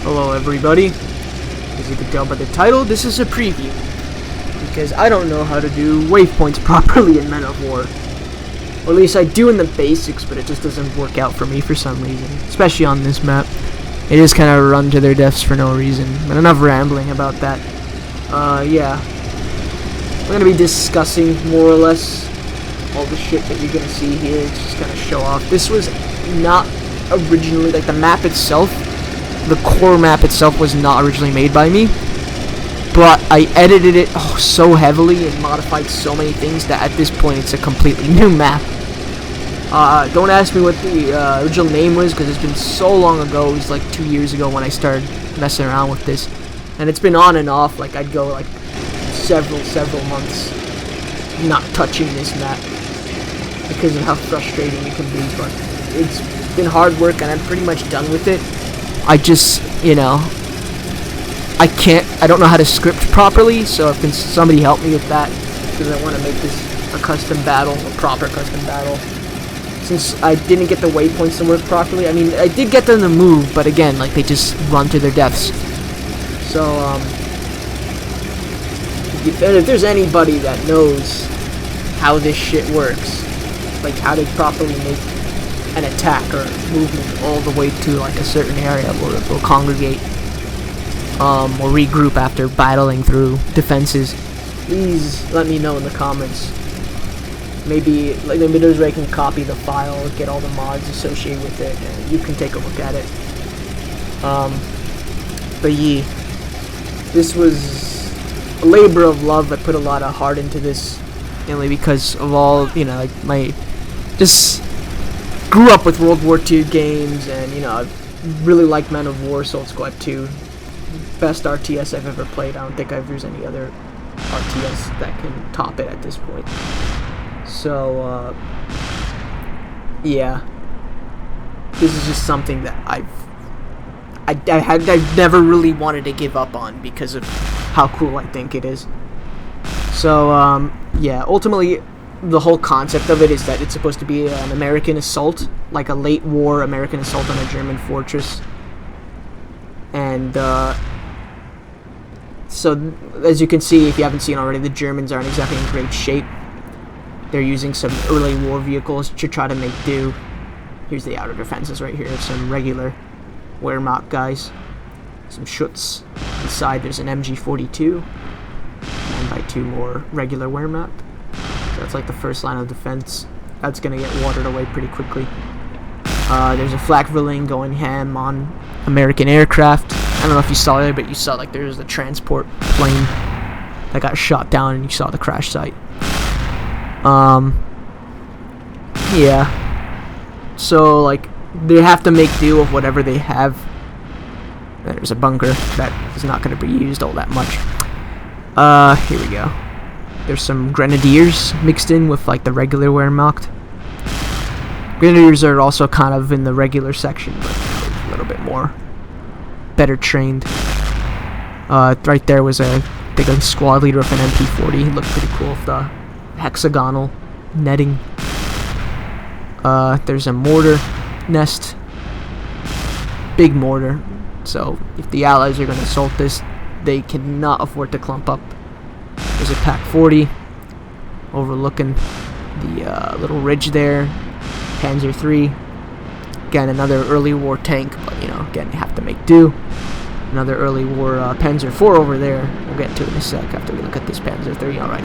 Hello everybody. As you can tell by the title, this is a preview. Because I don't know how to do waypoints properly in Men of War. Or at least I do in the basics, but it just doesn't work out for me for some reason. Especially on this map. They just kind of run to their deaths for no reason. But enough rambling about that. Yeah. We're going to be discussing, more or less, all the shit that you're going to see here. It's just going to show off. This was not originally, like the map itself, the core map itself was not originally made by me. But I edited it so heavily and modified so many things that at this point it's a completely new map. Don't ask me what the original name was, because it's been so long ago. It was like 2 years ago when I started messing around with this. And it's been on and off, like I'd go like several months not touching this map because of how frustrating it can be. But it's been hard work and I'm pretty much done with it. I just, you know, I don't know how to script properly, so if somebody help me with that, because I want to make this a custom battle, a proper custom battle. Since I didn't get the waypoints to work properly, I mean, I did get them to move, but again, like, they just run to their deaths. So, if there's anybody that knows how this shit works, like how to properly make an attack or movement all the way to like a certain area where it will congregate, or regroup after battling through defenses, please let me know in the comments. Maybe there's where I can copy the file, get all the mods associated with it, and you can take a look at it. But yeah, this was a labor of love. I put a lot of heart into this, mainly because of all, you know, like my just grew up with World War II games, and you know, I really like Men of War, Assault Squad 2. Best RTS I've ever played. I don't think there's any other RTS that can top it at this point. So, yeah, this is just something that I've never really wanted to give up on because of how cool I think it is. So, yeah, ultimately, the whole concept of it is that it's supposed to be an American assault, like a late war American assault on a German fortress. And, so, as you can see, if you haven't seen already, the Germans aren't exactly in great shape. They're using some early war vehicles to try to make do. Here's the outer defenses right here. Some regular Wehrmacht guys. Some Schutz. Inside there's an MG42. And by 2 more regular Wehrmacht. So that's like the first line of defense. That's going to get watered away pretty quickly. There's a flak Verling going ham on American aircraft. I don't know if you saw it, but you saw like there's a transport plane that got shot down and you saw the crash site. Yeah. So, like, they have to make do with whatever they have. There's a bunker that is not going to be used all that much. Here we go. There's some Grenadiers mixed in with, like, the regular Wehrmacht. Grenadiers are also kind of in the regular section, but a little bit more better trained. Right there was a squad leader with an MP40. He looked pretty cool with the hexagonal netting. There's a mortar nest, big mortar, so if the Allies are going to assault this, they cannot afford to clump up. There's a Pak 40 overlooking the little ridge there. Panzer III, again another early war tank, but you know, again you have to make do. Another early war Panzer IV over there. We'll get to it in a sec after we look at this Panzer III. Alright.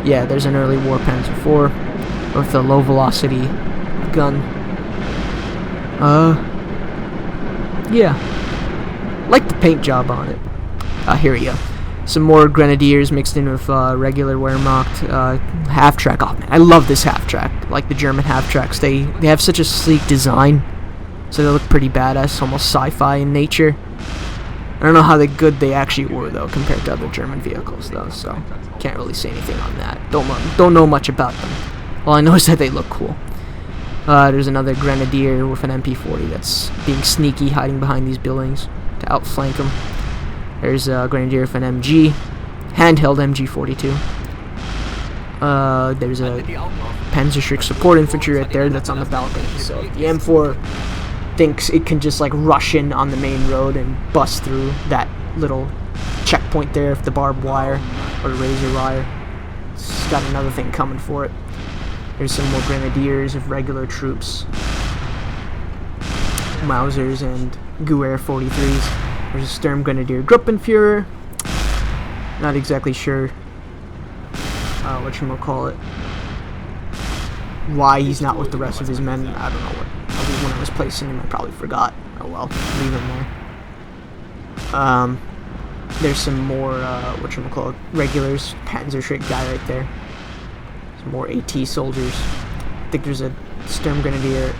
Yeah, there's an early war Panzer IV with a low velocity gun. Yeah. Like the paint job on it. Here we go. Some more Grenadiers mixed in with regular Wehrmacht. Half-track. Oh man, I love this half-track. Like the German half-tracks. They have such a sleek design. So they look pretty badass, almost sci-fi in nature. I don't know how good they actually were though compared to other German vehicles though, so can't really say anything on that. Don't know much about them. All I know is that they look cool. There's another Grenadier with an MP40 that's being sneaky, hiding behind these buildings to outflank them. There's a Grenadier with an MG, handheld MG42. There's a Panzerstreak support infantry right there that's on the balcony. So if the M4 thinks it can just like rush in on the main road and bust through that little checkpoint there with the barbed wire or the razor wire. It's got another thing coming for it. There's some more grenadiers of regular troops, Mausers and Gewehr 43s. There's a Sturmgrenadier Gruppenführer. Not exactly sure whatchamacallit, why he's not with the rest of his men. I don't know what. When I was placing him, I probably forgot. Oh well, leave him there. There's some more regulars. Panzerschritt guy right there. Some more AT soldiers. I think there's a Sturmgrenadier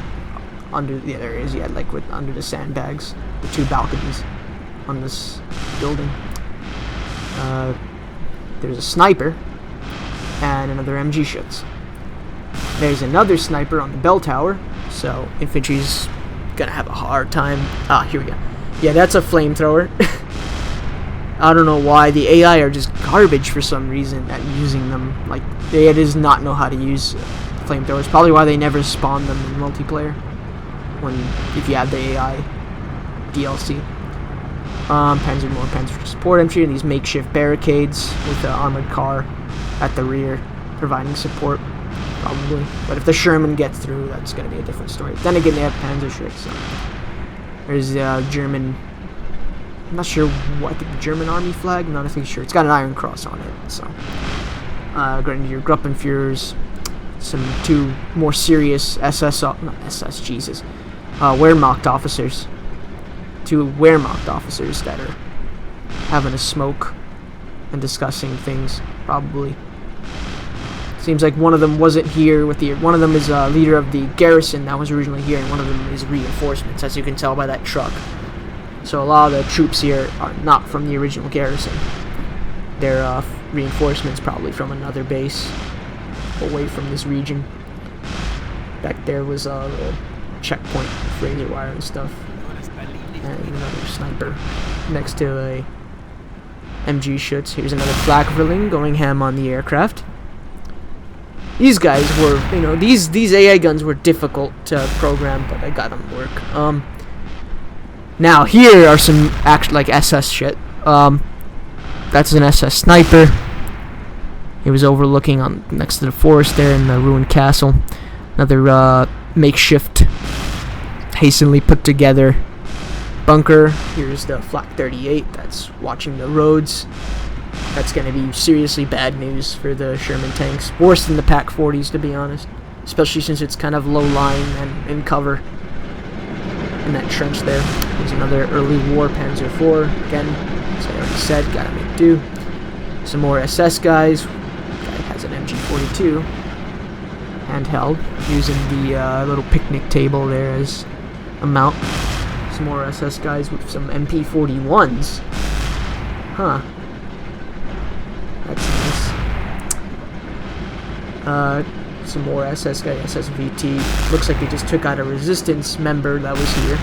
under. Yeah, there is. Yeah, like under the sandbags, the 2 balconies on this building. There's a sniper and another MG Schütz. There's another sniper on the bell tower, so infantry's gonna have a hard time. Ah, here we go. Yeah, that's a flamethrower. I don't know why the AI are just garbage for some reason at using them. Like, they does not know how to use flamethrowers. Probably why they never spawn them in multiplayer. If you have the AI DLC. Panzer support entry and these makeshift barricades with the armored car at the rear providing support, probably. But if the Sherman gets through, that's going to be a different story. Then again, they have Panzerschritt, so there's German. I'm not sure what the German army flag. I'm not exactly sure. It's got an Iron Cross on it. So Grenadier Gruppenführers, some 2 more serious Wehrmacht officers. 2 Wehrmacht officers that are having a smoke and discussing things, probably. Seems like one of them wasn't here with the. One of them is a leader of the garrison that was originally here, and one of them is reinforcements, as you can tell by that truck. So a lot of the troops here are not from the original garrison. They're reinforcements, probably from another base away from this region. Back there was a little checkpoint with razor wire and stuff. And another sniper next to a MG Schütz. Here's another Flakverling going ham on the aircraft. These guys were, these AI guns were difficult to program, but I got them to work. Now here are some like SS shit. That's an SS sniper. He was overlooking on next to the forest there in the ruined castle. Another makeshift, hastily put together bunker. Here's the Flak 38 that's watching the roads. That's going to be seriously bad news for the Sherman tanks. Worse than the Pak 40s, to be honest. Especially since it's kind of low lying and in cover in that trench there. There's another early war Panzer IV. Again, as I already said, gotta make do. Some more SS guys. Guy has an MG42 handheld, using the little picnic table there as a mount. Some more SS guys with some MP41s. Huh. That's nice. Some more SS guy, SSVT. Looks like they just took out a resistance member that was here.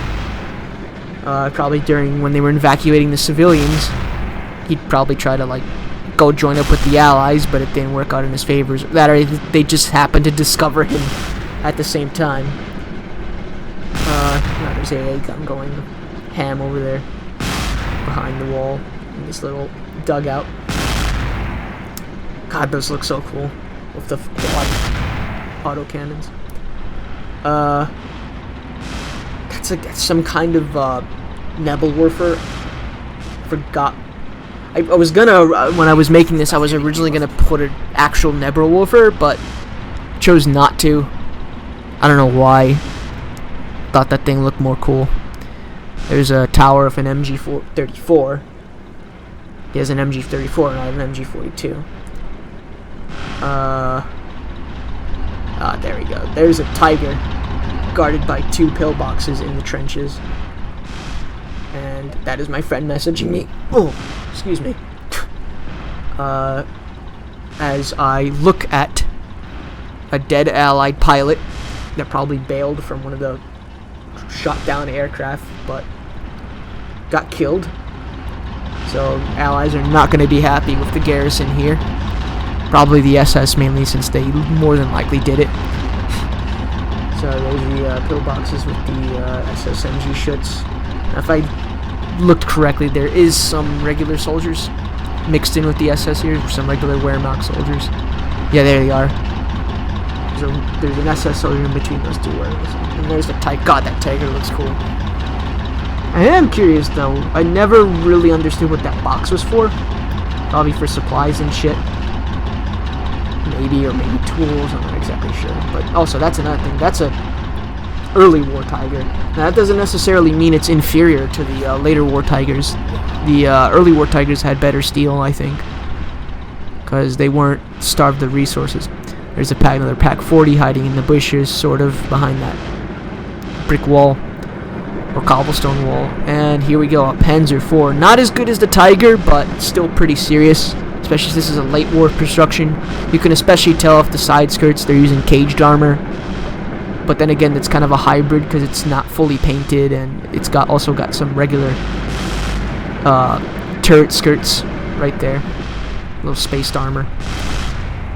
Probably during when they were evacuating the civilians. He'd probably try to like go join up with the Allies, but it didn't work out in his favor. That or they just happened to discover him at the same time. Now there's a gun going ham over there behind the wall in this little dugout. God, those look so cool with the auto cannons. That's some kind of Nebelwerfer. Forgot. I was gonna when I was making this, I was originally gonna put an actual Nebelwerfer, but chose not to. I don't know why. Thought that thing looked more cool. There's a tower of an MG34. He has an MG34, not an MG42. There we go. There's a Tiger guarded by 2 pillboxes in the trenches. And that is my friend messaging me. Oh, excuse me. As I look at a dead Allied pilot that probably bailed from one of the shot down aircraft, but got killed. So Allies are not going to be happy with the garrison here. Probably the SS mainly, since they more than likely did it. So there's the pillboxes with the SSMG shoots. If I looked correctly, there is some regular soldiers mixed in with the SS here, some regular Wehrmacht soldiers. Yeah, there they are. There's an SS soldier in between those two Wehrmachts. And there's the Tiger. God, that Tiger looks cool. I am curious though, I never really understood what that box was for. Probably for supplies and shit. Maybe, or maybe tools, I'm not exactly sure. But also, that's another thing, that's a early war Tiger. Now, that doesn't necessarily mean it's inferior to the later war Tigers. The early war Tigers had better steel, I think, because they weren't starved of resources. There's another Pack 40 hiding in the bushes, sort of, behind that brick wall, or cobblestone wall. And here we go, a Panzer IV. Not as good as the Tiger, but still pretty serious, especially since this is a late war construction. You can especially tell off the side skirts they're using caged armor. But then again, it's kind of a hybrid because it's not fully painted, and it's also got some regular turret skirts right there. Little spaced armor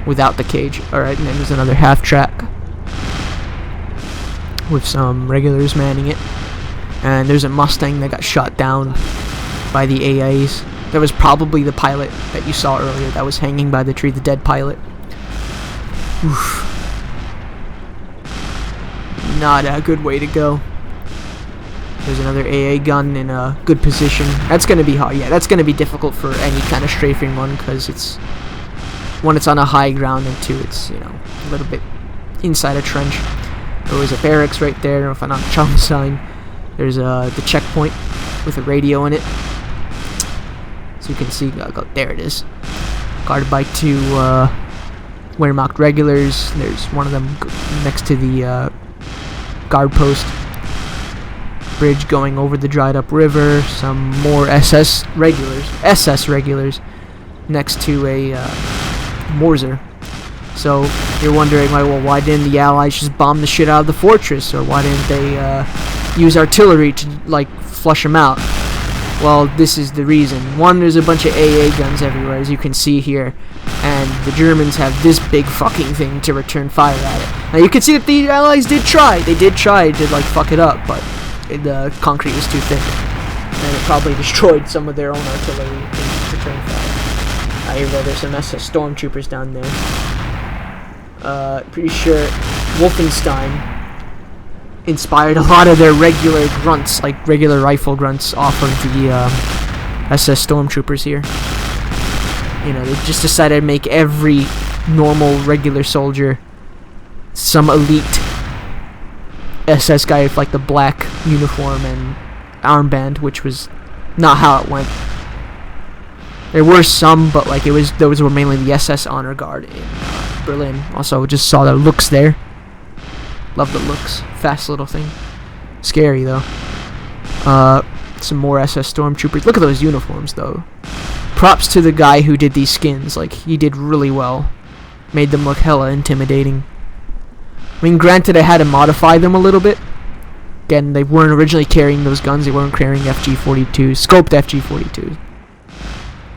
without the cage. Alright, and then there's another half track with some regulars manning it. And there's a Mustang that got shot down by the AIs. That was probably the pilot that you saw earlier that was hanging by the tree, the dead pilot. Oof. Not a good way to go. There's another AA gun in a good position. That's going to be hard. Yeah, that's going to be difficult for any kind of strafing one, because it's, one, it's on a high ground, and two, it's, you know, a little bit inside a trench. There was a barracks right there, if I'm not chum sign. There's the checkpoint with a radio in it. So you can see, there it is. Guarded by two Wehrmacht regulars. There's one of them next to the guard post. Bridge going over the dried up river. Some more SS regulars next to a Morzer. So you're wondering, like, well, why didn't the Allies just bomb the shit out of the fortress, or why didn't they use artillery to, like, flush them out? Well, this is the reason. One, there's a bunch of AA guns everywhere, as you can see here, and the Germans have this big fucking thing to return fire at it. Now you can see that the Allies did try. They did try to, like, fuck it up, but the concrete was too thick, and it probably destroyed some of their own artillery in return fire. I hear that there's some SS stormtroopers down there. Pretty sure Wolfenstein inspired a lot of their regular grunts, like regular rifle grunts, off of the SS stormtroopers here. You know, they just decided to make every normal regular soldier some elite SS guy with, like, the black uniform and armband, which was not how it went. There were some, but, like, those were mainly the SS Honor Guard in Berlin. Also, just saw the looks there. Love the looks. Fast little thing. Scary, though. Some more SS stormtroopers. Look at those uniforms, though. Props to the guy who did these skins. Like, he did really well. Made them look hella intimidating. I mean, granted, I had to modify them a little bit. Again, they weren't originally carrying those guns. They weren't carrying FG-42s. Scoped FG-42s.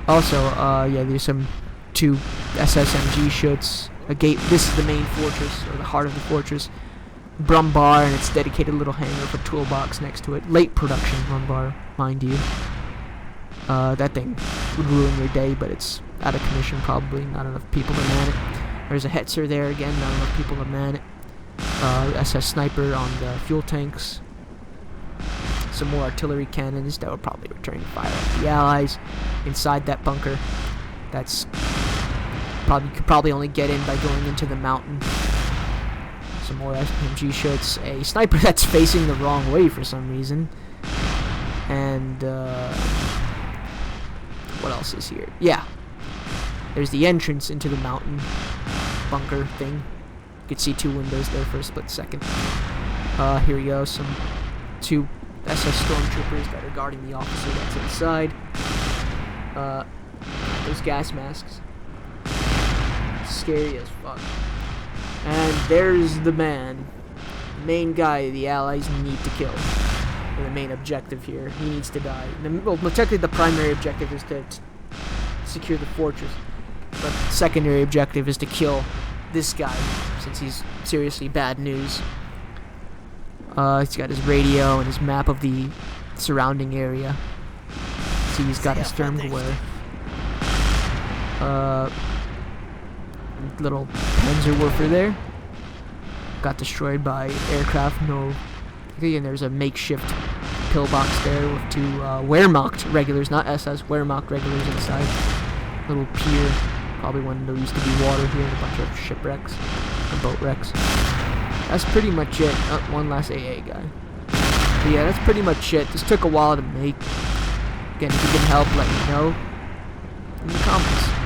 Also, yeah, there's some two SSMG shoots. A gate. This is the main fortress, or the heart of the fortress. Brumbar, and its dedicated little hangar with a toolbox next to it. Late production Brumbar, mind you. That thing would ruin your day, but it's out of commission probably. Not enough people to man it. There's a Hetzer there again, not enough people to man it. SS Sniper on the fuel tanks. Some more artillery cannons that were probably returning fire at the Allies. Inside that bunker, that's could probably only get in by going into the mountain. Some more SMG shots. A sniper that's facing the wrong way for some reason. And what else is here? Yeah, there's the entrance into the mountain bunker thing. You could see two windows there for a split second. Here we go. Two SS stormtroopers that are guarding the officer that's inside. Those gas masks. Scary as fuck. And there's the man. The main guy the Allies need to kill. Or the main objective here. He needs to die. Well, technically the primary objective is to secure the fortress. But the secondary objective is to kill this guy, since he's seriously bad news. He's got his radio and his map of the surrounding area. See, he's got his Sturmgewehr. Little Panzerwerfer there. Got destroyed by aircraft. No. Okay, and there's a makeshift pillbox there with 2 Wehrmacht regulars, not SS, Wehrmacht regulars inside. Little pier. Probably when there used to be water here and a bunch of shipwrecks or boat wrecks. That's pretty much it. Oh, one last AA guy. But yeah, that's pretty much it. This took a while to make. Again, if you can help, let me know in the comments.